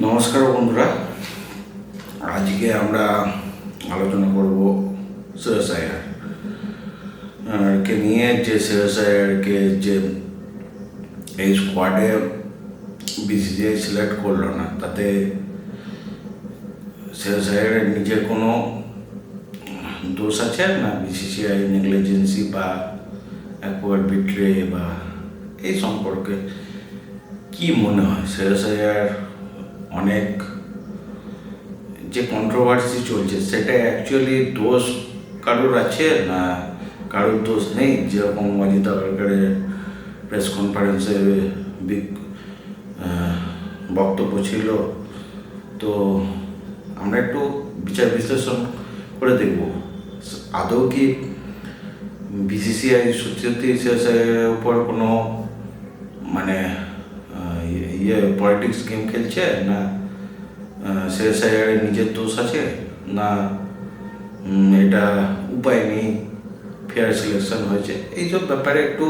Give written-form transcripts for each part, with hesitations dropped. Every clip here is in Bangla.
নমস্কার বন্ধুরা, আজকে আমরা আলোচনা করব শ্রেয়স আইয়ার কে নিয়ে। যে শ্রেয়স আইয়ারকে যে এই স্কোয়াডে বিসিসিআই সিলেক্ট করলো না, তাতে শ্রেয়স আইয়ারের নিজের কোনো দোষ আছে না বিসিসিআই নেগলিজেন্সি বা অ্যাকোয়ার বিট্রে বা এই সম্পর্কে কি মনে হয়? শ্রেয়স আইয়ার অনেক যে কন্ট্রোভার্সি চলছে সেটা অ্যাকচুয়ালি দোষ কারোর আছে না কারোর দোষ নেই? যেরকম অজিত আগারকারের প্রেস কনফারেন্সে বিগ বক্তব্য ছিল, তো আমরা একটু বিচার বিশ্লেষণ করে দেখব আদৌ কি বিসিসিআই সত্যি শ্রেয়স উপর কোনো মানে পলিটিক্স গেম খেলছে, না শ্রেয়স আইয়ারের নিজের দোষ আছে, না এটা উপায় নেই, ফেয়ার সিলেকশন হয়েছে। এইসব ব্যাপারে একটু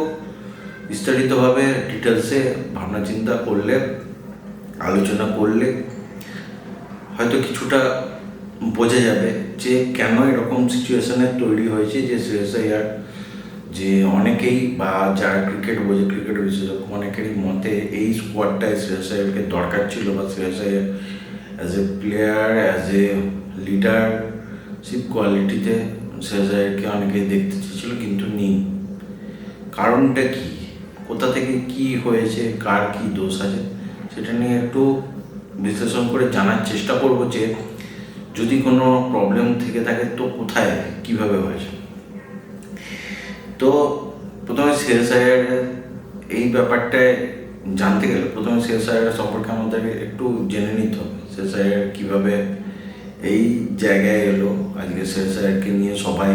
বিস্তারিতভাবে ডিটেলসে ভাবনা চিন্তা করলে, আলোচনা করলে হয়তো কিছুটা বোঝা যাবে যে কেন এরকম সিচুয়েশনের তৈরি হয়েছে যে শ্রেয়স আইয়ার, যে অনেকেই বা যারা ক্রিকেট বোঝে, ক্রিকেট বিশেষজ্ঞ অনেকেরই মতে এই স্কোয়াডটায় শ্রেয়স আইয়ারকে দরকার ছিল, বা Shreyas Iyer as a player, as a leadership কোয়ালিটিতে শ্রেয়স আইয়ারকে অনেকেই দেখতে চেয়েছিল, কিন্তু নেই। কারণটা কি, কোথা থেকে কি হয়েছে, কার কি দোষ আছে, সেটা নিয়ে একটু বিশ্লেষণ করে জানার চেষ্টা করব যে যদি কোনো প্রবলেম থেকে থাকে তো কোথায়, কিভাবে হয়েছে। তো প্রথমে শ্রেয়স আইয়ারের এই ব্যাপারটায় জানতে গেলে প্রথমে শ্রেয়স আইয়ার সম্পর্কে আমাদের একটু জেনে নিতে হবে। শ্রেয়স আইয়ার কীভাবে এই জায়গায় এলো, আজকে শ্রেয়স আইয়ারকে নিয়ে সবাই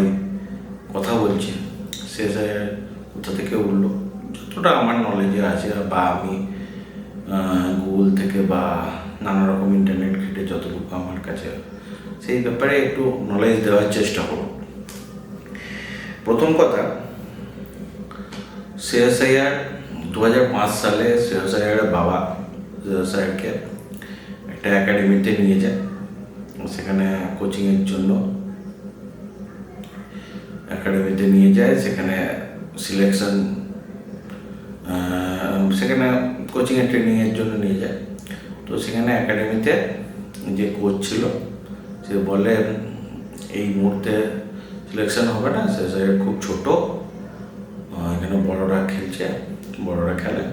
কথা বলছে, শ্রেয়স আইয়ার কোথা থেকে উঠলো, যতটা আমার নলেজে আছে বা আমি গুগল থেকে বা নানা রকম ইন্টারনেট ঘেটে যতটুকু আমার কাছে, সেই ব্যাপারে একটু নলেজ দেওয়ার চেষ্টা করব। প্রথম কথা, শ্রেয়স আইয়ার 2005 সালে শ্রেয়স আইয়ারের বাবা শ্রেয়স আইয়ারকে একটা একাডেমিতে নিয়ে যায়, সেখানে কোচিংয়ের জন্য একাডেমিতে নিয়ে যায়। সেখানে সিলেকশন, সেখানে কোচিংয়ের ট্রেনিংয়ের জন্য নিয়ে যায়। তো সেখানে একাডেমিতে যে কোচ ছিল সে বলে এই মুহূর্তে সিলেকশন হবে না, শ্রেয়স আইয়ার খুব ছোট, এখানে বড়রা খেলছে, বড়রা খেলে,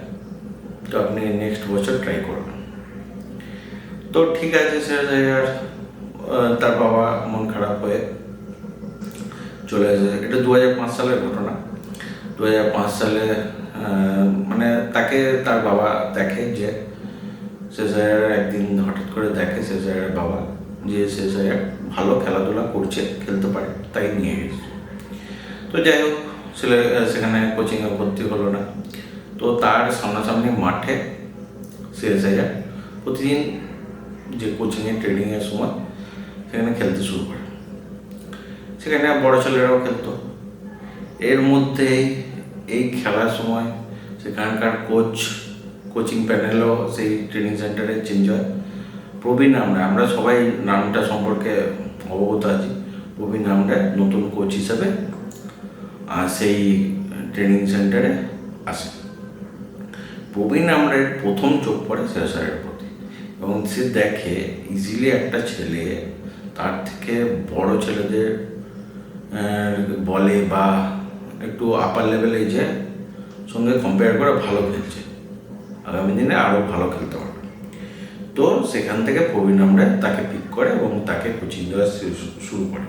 তো আপনি নেক্সট বছর ট্রাই করবেন। তো ঠিক আছে, শ্রেয়স আইয়ার তার বাবা মন খারাপ হয়ে চলে আসে। এটা 2005 সালের ঘটনা। 2005 সালে মানে তাকে তার বাবা দেখে যে শ্রেয়স আইয়ার একদিন হঠাৎ করে দেখে শ্রেয়স আইয়ারের বাবা যে শ্রেয়স আইয়ার ভালো খেলাধুলা করছে, খেলতে পারে, তাই নিয়ে গেছে। তো যাই হোক, সেখানে কোচিংয়ে ভর্তি হলো না। তো তার সামনাসামনি মাঠে শ্রেয়স আইয়ার প্রতিদিন যে কোচিংয়ে ট্রেনিংয়ের সময় সেখানে খেলতে শুরু করে। সেখানে বড় ছেলেরাও খেলতো। এর মধ্যে এই খেলার সময় সেখানকার কোচিং প্যানেলও সেই ট্রেনিং সেন্টারে চেঞ্জ হয়। প্রবীণ আমরা সবাই নামটা সম্পর্কে অবগত আছি। প্রবীণ আমরা নতুন কোচ হিসাবে সেই ট্রেনিং সেন্টারে আসে। প্রবীণ আমরের প্রথম চোখ পড়ে শ্রেয়স আইয়ারের প্রতি, এবং সে দেখে ইজিলি একটা ছেলে তার থেকে বড় ছেলেদের বলে বা একটু আপার লেভেলে যে সঙ্গে কম্পেয়ার করে ভালো খেলছে, আগামী দিনে আরও ভালো খেলতে পারবে। তো সেখান থেকে প্রবীণ আমরা তাকে পিক করে এবং তাকে কোচিং দেওয়া শুরু করে।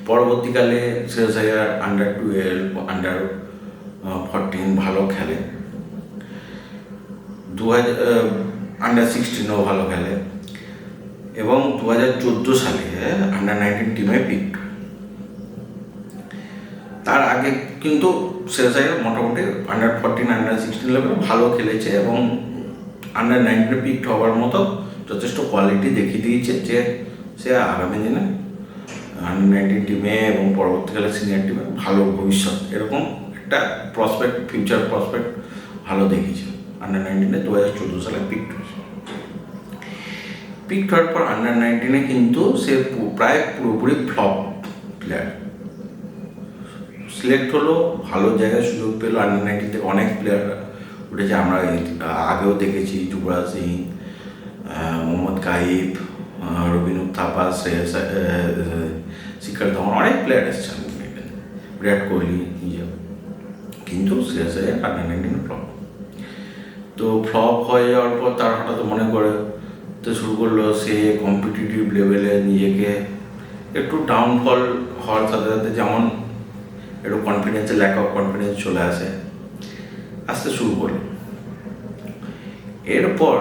পরবর্তীকালে শ্রেয়স আইয়ার আন্ডার-12, আন্ডার-14 ভালো খেলে, আন্ডার-16ও ভালো খেলে, এবং 2014 সালে আন্ডার-19 টিমে পিক। তার আগে কিন্তু শ্রেয়স আইয়ার মোটামুটি আন্ডার-14, আন্ডার-16 লেভেলে ভালো খেলেছে এবং আন্ডার-19 পিক হওয়ার মতো যথেষ্ট কোয়ালিটি দেখিয়ে দিয়েছে যে সে আগামী দিনে আন্ডার-19 টিমে এবং পরবর্তীকালে সিনিয়র টিমে ভালো ভবিষ্যৎ, এরকম একটা প্রসপেক্ট, ফিউচার প্রসপেক্ট ভালো দেখিয়েছে। আন্ডার-19 2014 সালে পিক হয়েছে। পিক হওয়ার পর আন্ডার-19 কিন্তু সে প্রায় পুরোপুরি ফ্লপ প্লেয়ার। সিলেক্ট হলো, ভালো জায়গায় সুযোগ পেলো, আন্ডার-19 থেকে অনেক প্লেয়ার উঠেছে, আমরা আগেও দেখেছি, যুবরাজ সিং, মোহাম্মদ কাইফ, রবিনুর থাপা, শিখর ধাওয়ান, অনেক প্লেয়ার এসেছে, বিরাট কোহলি নিজেও। কিন্তু শ্রেয়াস আয়ার আন্ডার-19 ফ্লপ। তো ফ্লপ হয়ে যাওয়ার পর তার হঠাৎ মনে করে তো শুরু করলো সে কম্পিটিটিভ লেভেলে নিজেকে একটু ডাউনফল হওয়ার সাথে সাথে, যেমন একটু কনফিডেন্সে ল্যাক অফ কনফিডেন্স চলে আসতে শুরু করলো। এরপর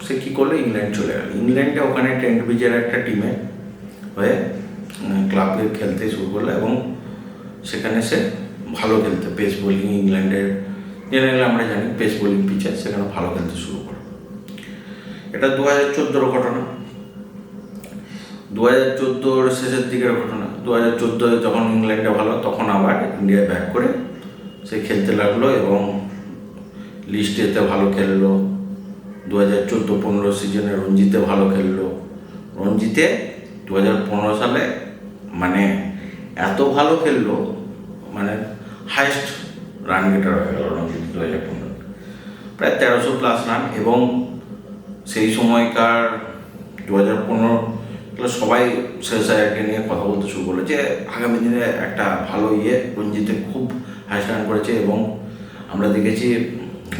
সে কী করলো, ইংল্যান্ড চলে গেল। ইংল্যান্ডে ওখানে ট্রেন্ট ব্রিজের একটা টিমে হয়ে ক্লাবে খেলতে শুরু করলো এবং সেখানে সে ভালো খেলতে, পেস বোলিং, ইংল্যান্ডের জেনারেলি আমরা জানি পেস বোলিং পিচে, সেখানে ভালো খেলতে শুরু করলো। এটা 2014 ঘটনা, 2014 শেষের দিকের ঘটনা। 2014 যখন ইংল্যান্ডে ভালো, তখন আবার ইন্ডিয়া ব্যাক করে সে খেলতে লাগলো এবং লিস্টেতে ভালো খেললো। 2014-15 সিজনে রঞ্জিতে ভালো খেললো। রঞ্জিতে 2015 সালে মানে এত ভালো খেললো, মানে হাইয়েস্ট রান গেটার হয়ে গেল রঞ্জিত 2015, প্রায় 1300+ রান। এবং সেই সময়কার 2015 সবাই শ্রেয়াস আয়ারকে নিয়ে কথা বলতে শুরু করলো যে আগামী দিনে একটা ভালো রঞ্জিতে খুব হাইয়েস্ট রান করেছে। এবং আমরা দেখেছি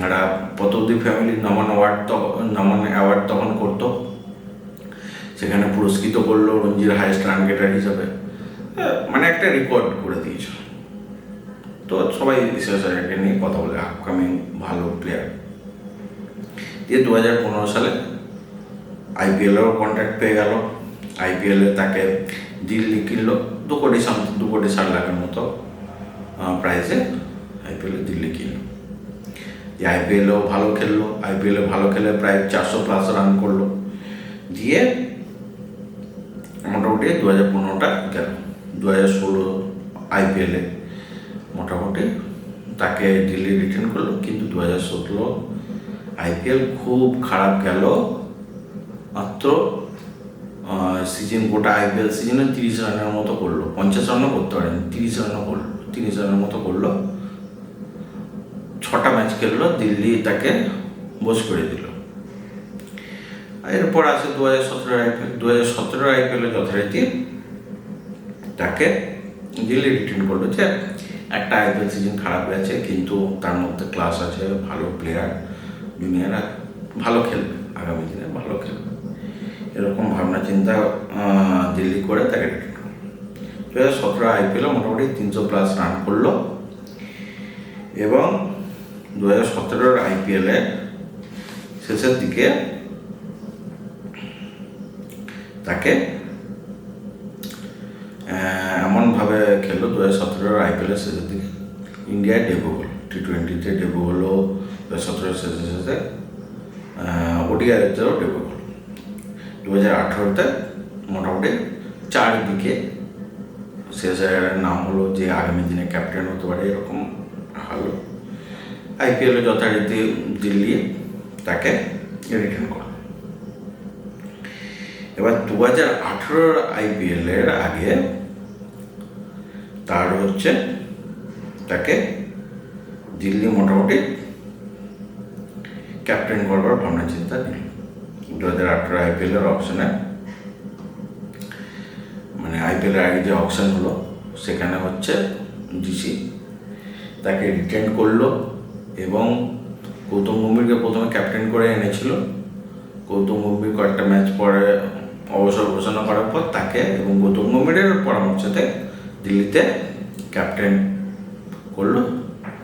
একটা পতৌদি ফ্যামিলির নমন অ্যাওয়ার্ড তখন করতো, সেখানে পুরস্কৃত করলো রঞ্জির হাইয়েস্ট রান গেটার হিসাবে, মানে একটা রেকর্ড করে দিয়েছিল। তো সবাই শ্রেয়াস আয়ারকে নিয়ে কথা বলে আপকামিং ভালো প্লেয়ার। দিয়ে 2015 সালে আইপিএলেরও কন্ট্রাক্ট পেয়ে গেল। আইপিএলে তাকে দিল্লি কিনলো 2,60,00,000 মতো প্রাইসে, আইপিএলে দিল্লি কিনলো। আইপিএলেও ভালো খেললো, আইপিএলে ভালো খেলে প্রায় 400+ রান করলো। দিয়ে মোটামুটি 2015টা গেল। 2016 আইপিএলে মোটামুটি তাকে দিল্লি রিটার্ন করলো, কিন্তু 2017 আইপিএল খুব খারাপ গেল। মাত্র সিজন, গোটা আইপিএল সিজনে 30 রানের মতো করলো, 50 রানও করতে পারেনি, 30 রানের মতো করলো। 6টা ম্যাচ খেললো, দিল্লি তাকে বোস করে দিল। এরপর আসে 2017 আইপিএল। 2017 আইপিএলে যথারীতি তাকে দিল্লি রিটার্ন করলো যে একটা আইপিএল সিজন খারাপ গেছে, কিন্তু তার মধ্যে ক্লাস আছে, ভালো প্লেয়ার, জুনিয়ররা ভালো খেলবে, আগামী দিনে ভালো খেলবে, এরকম ভাবনা চিন্তা দিল্লি করে তাকে রিটার্ন করলো। 2017 আইপিএলে মোটামুটি 300+ রান করলো। এবং 2017 আইপিএলে শেষের দিকে তাকে এমনভাবে খেললো, 2017 আইপিএলের শেষের দিকে ইন্ডিয়ায় ডেবু হলো, T20-তে ডেবু হলো, 2017 শেষে ওডিআইতেও ডেবু হলো। 2018-তে মোটামুটি 4 দিকে শ্রেয়াস আয়ারের নাম হলো যে আগামী দিনে ক্যাপ্টেন হতে পারে, এরকম হলো। আইপিএলে যথারীতি দিল্লি তাকে রিটার্ন করল। এবার 2018 আইপিএলের আগে তার তাকে দিল্লি মোটামুটি ক্যাপ্টেন করবার ভাবনা চিন্তা নিল। 2018 আইপিএলের অপশনে, মানে আইপিএলের আগে যে অপশন হলো সেখানে ডিসি তাকে রিটার্ন করলো এবং গৌতম গম্ভীরকে প্রথমে ক্যাপ্টেন করে এনেছিল। গৌতম গম্ভীর কয়েকটা ম্যাচ পরে অবসর ঘোষণা করার পর তাকে এবং গৌতম গম্ভীরের পরামর্শতে দিল্লিতে ক্যাপ্টেন করলো।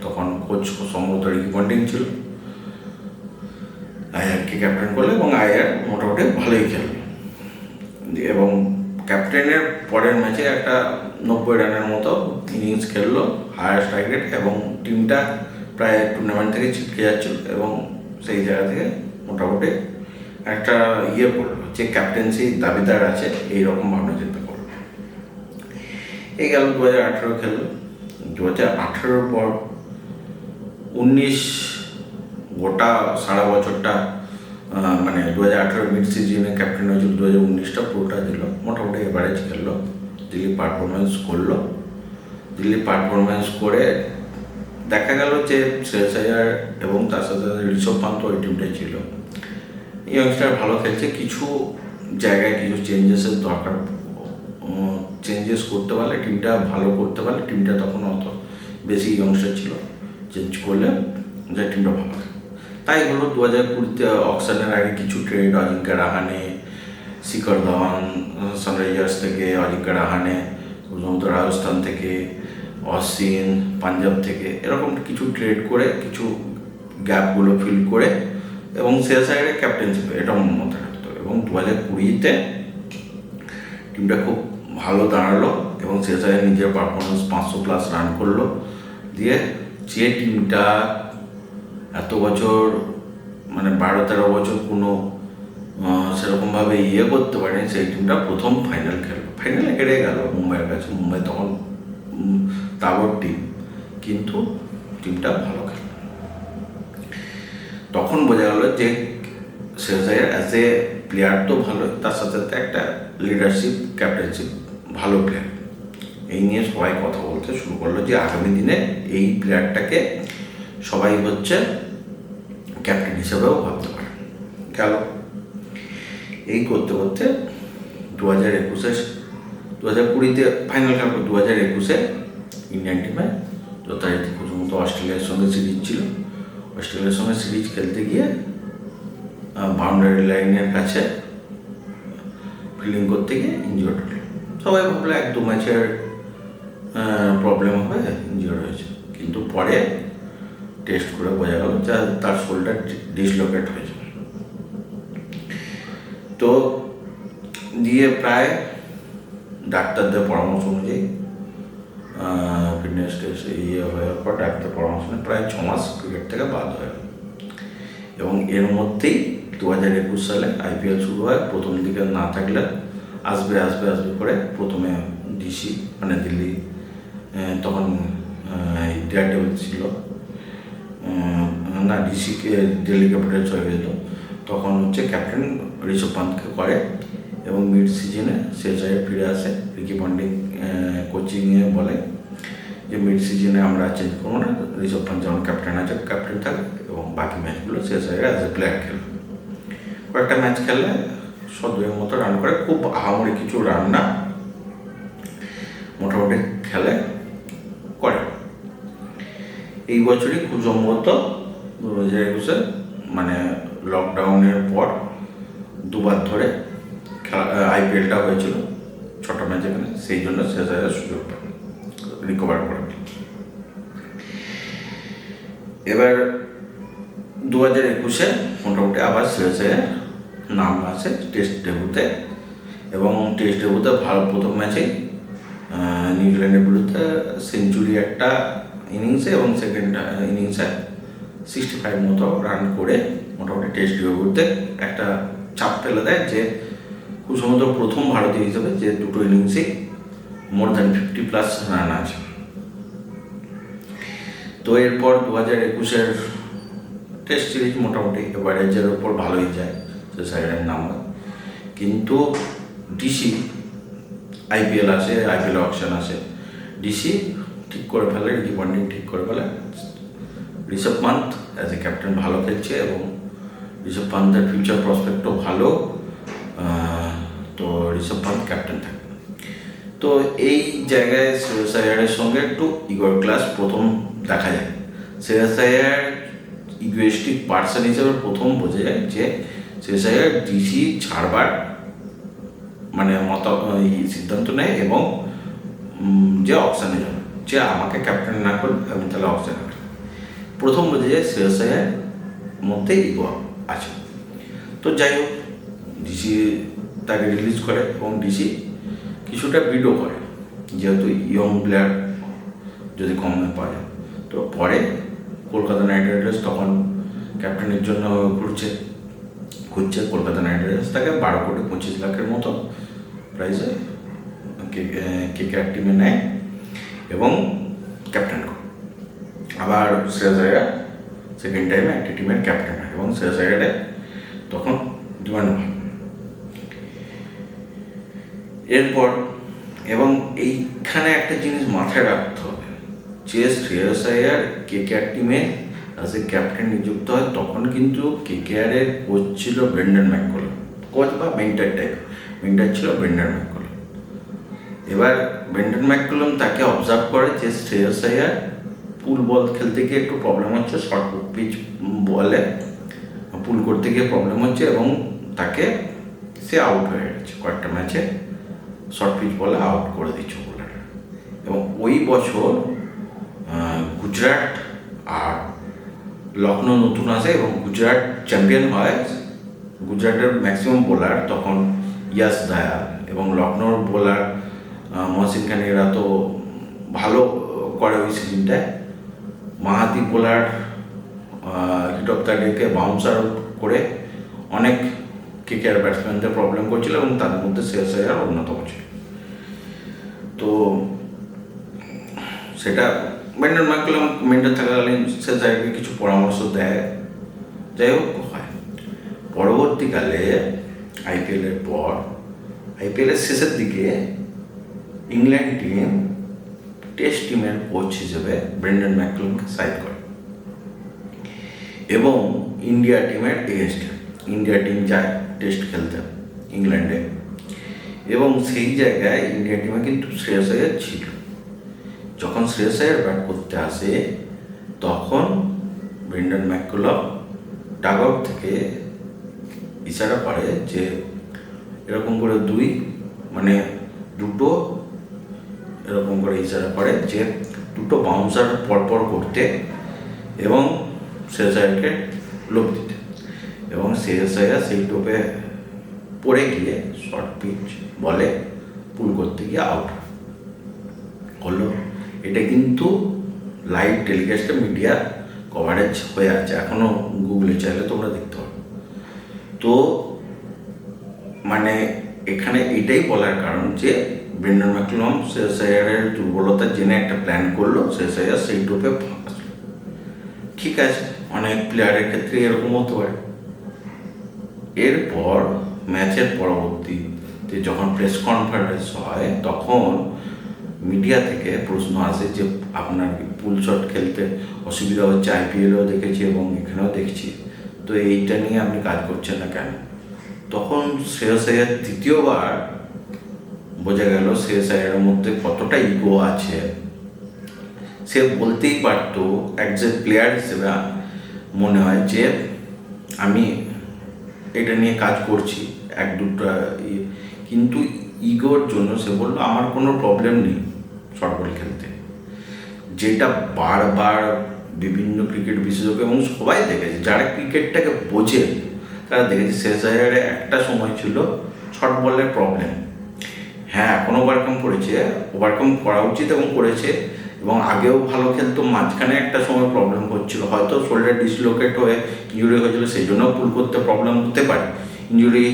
তখন কোচ সম্ভবত রিকি পন্টিং ছিল। আয়ারকে ক্যাপ্টেন করলো এবং আয়ার মোটামুটি ভালোই খেললো এবং ক্যাপ্টেনের পরের ম্যাচে একটা 90 রানের মতো ইনিংস খেললো, হায়ার স্ট্রাইক রেট, এবং টিমটা প্রায় টুর্নামেন্ট থেকে ছিটকে যাচ্ছিল এবং সেই জায়গা থেকে মোটামুটি একটা করলো যে ক্যাপ্টেন্সি দাবিদার আছে, এইরকম ভাবনা চিন্তা করলো। এই গেল 2018 খেললো। 2018 পর 19 গোটা সারা বছরটা মানে 2018 মিড সিজনে ক্যাপ্টেন হয়েছিল, 2019টা পুরোটা দিল, মোটামুটি এভারেজ খেললো, দিল্লি পারফরমেন্স করে দেখা গেল যে শ্রেয়াস আইয়ার এবং তার সাথে ঋষভ পান্ত ওই টিমটাই ছিল। ইয়ংস্টার ভালো খেলছে, কিছু জায়গায় কিছু চেঞ্জেসের দরকার, চেঞ্জেস করতে পারলে টিমটা ভালো করতে পারলে, টিমটা তখন অত বেশি ইয়ংস্টার ছিল, চেঞ্জ করলে যে টিমটা ভালো। তাই হলো 2020-তে অকশনের আগে কিছু ট্রেড, অজিঙ্ক্য রাহানে, শিখর ধাওয়ান সানরাইজার্স থেকে, অজিঙ্ক্য রাহানে প্রথমত রাজস্থান থেকে, অশ্বিন পাঞ্জাব থেকে, এরকম কিছু ট্রেড করে কিছু গ্যাপগুলো ফিল করে এবং শ্রেয়াস আইয়ারের ক্যাপ্টেনশিপ এটা মাথায় রাখতো। এবং 2020-তে টিমটা খুব ভালো দাঁড়ালো এবং শ্রেয়াস আইয়ার নিজের পারফরমেন্স 500+ রান করলো, দিয়ে যে টিমটা এত বছর মানে 12-13 বছর কোনো সেরকমভাবে করতে পারেনি, সেই টিমটা প্রথম ফাইনাল খেললো, ফাইনালে হেরে গেল মুম্বাইয়ের কাছে। মুম্বাই তখন তাবড় টিম, কিন্তু টিমটা ভালো খেলল। তখন বোঝা গেল যে Shreyas Iyer as a player তো ভালো, তার সাথে সাথে একটা লিডারশিপ, ক্যাপ্টেনশিপ, ভালো প্লেয়ার। এই নিয়ে সবাই কথা বলতে শুরু করলো যে আগামী দিনে এই প্লেয়ারটাকে সবাই ক্যাপ্টেন হিসেবেও ভাবতে পারে। গেল এই করতে করতে 2020-এ ফাইনাল খেলবো, 2021-এ ইন্ডিয়ান টিমে যথারীতি প্রথমত অস্ট্রেলিয়ার সঙ্গে সিরিজ ছিল। অস্ট্রেলিয়ার সঙ্গে সিরিজ খেলতে গিয়ে বাউন্ডারি লাইনের কাছে ফিল্ডিং করতে গিয়ে ইনজিওর্ড হলো। সবাই ভাবলো 1-2 ম্যাচের প্রবলেম হবে, ইনজিওর্ড হয়েছে, কিন্তু পরে টেস্ট করে বোঝা গেল যে তার শোল্ডার ডিসলোকেট হয়েছে। তো দিয়ে প্রায় ডাক্তারদের পরামর্শ অনুযায়ী ফিটনেস টেস্ট হওয়ার পর ডাক্তার পরামর্শ নিয়ে প্রায় 6 মাস ক্রিকেট থেকে বাদ হয়ে গেল। এবং এর মধ্যেই 2021 সালে IPL শুরু হয়। প্রথম দিকে না থাকলে আসবে করে প্রথমে ডিসি মানে দিল্লি, তখন ডেয়ারডেভিল ছিল না, ডিসিকে দিল্লি ক্যাপিটালস হয়ে গেল। তখন ক্যাপ্টেন ঋষভ পান্তকে করে এবং মিড সিজনে শ্রেয়াস আইয়ার ফিরে আসে। রিকি পন্টিং কোচিংয়ে বলে যে মিড সিজনে আমরা চেঞ্জ করবো না, ঋষভ পান্ত যেমন ক্যাপ্টেন আছে ক্যাপ্টেন থাকবে এবং বাকি ম্যাচগুলো Shreyas Iyer as a player খেলবে। কয়েকটা ম্যাচ খেললে 100-2 মতো রান করে, খুব আহামরি কিছু রান না, মোটামুটি খেলে করে। এই বছরই খুব সম্ভবত 2021-এ মানে লকডাউনের পর 2 বার ধরে IPL-টা হয়েছিল 6টা ম্যাচ এখানে, সেই জন্য শ্রেয়াস আইয়ার সুযোগ পায় রিকভার করে। এবার 2021-এ মোটামুটি আবার শ্রেয়াস আইয়ার নাম আসে টেস্ট ডেবিউতে, এবং টেস্ট ডেবিউতে ভালো প্রথম ম্যাচেই নিউজিল্যান্ডের বিরুদ্ধে সেঞ্চুরি একটা ইনিংসে এবং সেকেন্ড ইনিংসে 65 মতো রান করে মোটামুটি টেস্ট ডেবিউতে একটা চাপ ফেলে দেয় যে খুব সম্ভবত প্রথম ভারতীয় হিসেবে যে দুটো ইনিংসেই মোর দ্যান 50+ রান আছে। তো এরপর 2021-এর টেস্ট সিরিজ মোটামুটি এভারেজের ওপর ভালোই যায় শ্রেয়াস আইয়ারের নাম্বার, কিন্তু ডিসি IPL আসে, IPL অকশন আসে, ডিসি ঠিক করে ফেলে, রিকি পন্টিং ঠিক করে ফেলে Rishabh Pant as a captain ভালো খেলছে এবং ঋষভ পান্তের ফিউচার প্রসপেক্টও ভালো, তো ঋষভ পান্ত ক্যাপ্টেন থাকে। তো এই জায়গায় শ্রেয়াস আইয়ারের সঙ্গে একটু ইগোর ক্লাস প্রথম দেখা যায়। শ্রেয়াস আইয়ার ইগোয়েস্টিক পার্সন হিসেবে প্রথম বোঝা যায় যে শ্রেয়াস আইয়ার ডিসি ছাড়বার মানে সিদ্ধান্ত নেয় এবং যে অকশানে যাবে, যে আমাকে ক্যাপ্টেন না করলে আমি তাহলে অকশানে যাবে। প্রথম বোঝা যায় শ্রেয়াস আইয়ার মধ্যে ইগো আছে। তো যাই হোক, ডিসি তাকে রিলিজ করে এবং ডিসি কিছুটা বিডও করে, যেহেতু ইয়ং প্লেয়ার যদি কম পাওয়া যায়। তো পরে কলকাতা নাইট রাইডার্স তখন ক্যাপ্টেনের জন্য খুঁজছে, কলকাতা নাইট রাইডার্স তাকে 12,25,00,000 মতো প্রাইসে KKR টিমে নেয় এবং ক্যাপ্টেন করে। আবার শ্রেয়াস আইয়ার সেকেন্ড টাইমে একটা টিমের ক্যাপ্টেন হয় এবং শ্রেয়াস আইয়ারে তখন ডিমান্ড হয়। এরপর এবং এইখানে একটা জিনিস মাথায় রাখতে হবে যে শ্রেয়স আইয়ার কেকেআর টিমে অ্যাজ এ ক্যাপ্টেন নিযুক্ত হয়, তখন কিন্তু কেকেআরের কোচ ছিল ব্রেন্ডন ম্যাককালাম, কোচ বা মেন্টার টাইপ, মেন্টার ছিল ব্রেন্ডন ম্যাককালাম। এবার ব্রেন্ডন ম্যাককালাম তাকে অবজার্ভ করে যে শ্রেয়স আইয়ার পুল বল খেলতে গিয়ে একটু প্রবলেম হচ্ছে, শর্ট পিচ বলে পুল করতে গিয়ে প্রবলেম হচ্ছে এবং তাকে সে আউট হয়ে গেছে কয়েকটা ম্যাচে, শর্ট পিচ বলে আউট করে দিচ্ছে বোলার। এবং ওই বছর গুজরাট আর লখনৌ নতুন আসে এবং গুজরাট চ্যাম্পিয়ন হয়। গুজরাটের ম্যাক্সিমাম বোলার তখন ইয়াস দয়াল এবং লখনৌর বোলার মহসিন খান, এরা তো ভালো করে ওই সিজনটায়। মাহাতি bowler hit off the deck bouncer করে অনেক কেকেআর ব্যাটসম্যানদের প্রবলেম করছিল এবং তার মধ্যে শ্রেয়স আইয়ার অন্যতম ছিল। তো সেটা ব্রেন্ডন ম্যাককালাম মেন্টার থাকাকালীন শ্রেয়স আইয়ারকে কিছু পরামর্শ দেয়, যাই হোক হয়। পরবর্তীকালে আইপিএলের পর, আইপিএলের শেষের দিকে ইংল্যান্ড টিম টেস্ট টিমের কোচ হিসেবে ব্রেন্ডন ম্যাককালামকে সাইড করে এবং ইন্ডিয়া টিমের এগেনস্টে ইন্ডিয়া টিম যায় টেস্ট খেলতে ইংল্যান্ডে, এবং সেই জায়গায় ইন্ডিয়া টিমে কিন্তু শ্রেয়স আইয়ার ছিল। যখন শ্রেয়স আইয়ার ব্যাট করতে আসে তখন ব্রেন্ডন ম্যাককালাম ডাগ আউট থেকে ইশারা করে যে এরকম করে দুটো এরকম করে ইশারা করে যে দুটো বাউন্সার পরপর করতে এবং শ্রেয়স আইয়ারকে লোভ দিতে, এবং শ্রেয়স আইয়ার সেই টোপে পড়ে গিয়ে শর্ট পিচ বলে পুল করতে গিয়ে আউট হলো। এটা কিন্তু লাইভ টেলিকাস্টে মিডিয়া কভারেজ হয়ে আছে, এখনও গুগলে চাইলে তোমরা দেখতে পারো। তো এখানে এটাই বলার কারণ যে ব্রেন্ডন ম্যাককালাম শ্রেয়স আইয়ারের দুর্বলতা জেনে একটা প্ল্যান করলো, শ্রেয়স আইয়ার সেই টোপে ফাঁসলো। ঠিক আছে, অনেক প্লেয়ারের ক্ষেত্রে এরকম হতে পারে। এরপর ম্যাচের পরবর্তীতে যখন প্রেস কনফারেন্স হয় তখন মিডিয়া থেকে প্রশ্ন আসে যে আপনার পুল শট খেলতে অসুবিধা হচ্ছে, আইপিএলেও দেখেছি এবং এখানেও দেখছি, তো এইটা নিয়ে আপনি কাজ করছেন না কেন? তখন শ্রেয়স আইয়ার দ্বিতীয়বার বোঝা গেল শ্রেয়স আইয়ারের মধ্যে কতটা ইগো আছে। সে বলতেই পারতো একজন প্লেয়ার হিসেবে মনে হয় যে আমি এটা নিয়ে কাজ করছি এক দুটো, কিন্তু ইগোর জন্য সে বললো আমার কোনো প্রবলেম নেই শর্ট বল খেলতে, যেটা বারবার বিভিন্ন ক্রিকেট বিশেষজ্ঞ এবং সবাই দেখেছে, যারা ক্রিকেটটাকে বোঝে তারা দেখেছে শ্রেয়স আইয়ারের একটা সময় ছিল শর্ট বলের প্রবলেম। হ্যাঁ, এখনও ওভারকাম করেছে, ওভারকাম করা উচিত এবং করেছে, এবং আগেও ভালো খেলতো। মাঝখানে একটা সময় প্রবলেম হচ্ছিল, হয়তো শোল্ডার ডিসলোকেট হয়ে ইঞ্জুরি হয়েছিল, সেই জন্য পুল করতে প্রবলেম হতে পারে। ইঞ্জুরি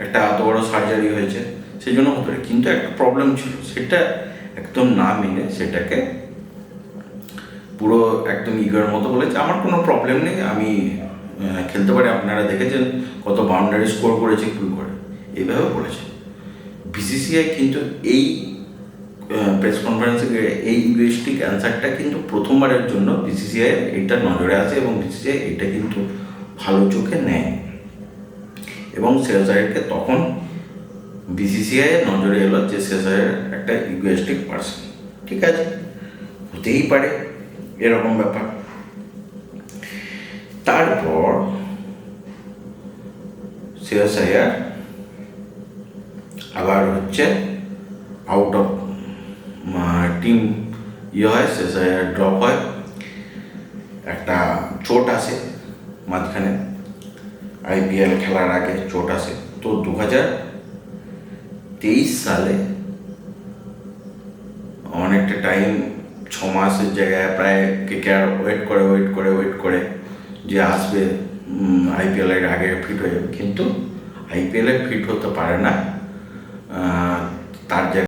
একটা এত বড় সার্জারি হয়েছে সেই জন্য হতে পারে, কিন্তু একটা প্রবলেম ছিল, সেটা একদম না মেনে সেটাকে পুরো একদম ইগোর মতো বলেছে আমার কোনো প্রবলেম নেই, আমি খেলতে পারি, আপনারা দেখেছেন কত বাউন্ডারি স্কোর করেছে পুল করে, এইভাবে বলেছে। বিসিসিআই কিন্তু এই প্রেস কনফারেন্সে এই ইগোইস্টিক অ্যান্সারটা কিন্তু প্রথমবারের জন্য বিসিসিআই এটা নজরে আসে এবং বিসিসিআই এটা কিন্তু ভালো চোখে নেয়, এবং শ্রেয়স আইয়ারকে তখন বিসিসিআই নজরে এলো যে শ্রেয়স আইয়ার একটা ইগোইস্টিক পার্সন। ঠিক আছে, হতেই পারে এরকম ব্যাপার। তারপর শ্রেয়স আইয়ার আবার আউট অফ টিম হয়, শ্রেয়স আইয়ার ড্রপ হয়, একটা চোট আসে মাঝখানে, আইপিএল খেলার আগে চোট আসে। তো 2023 সালে অনেকটা টাইম, 6 মাসের জায়গায় প্রায় কেকেআর ওয়েট করে যে আসবে আইপিএলের আগে ফিট হয়ে যাবে, কিন্তু আইপিএলে ফিট হতে পারে না, তার জায়গায়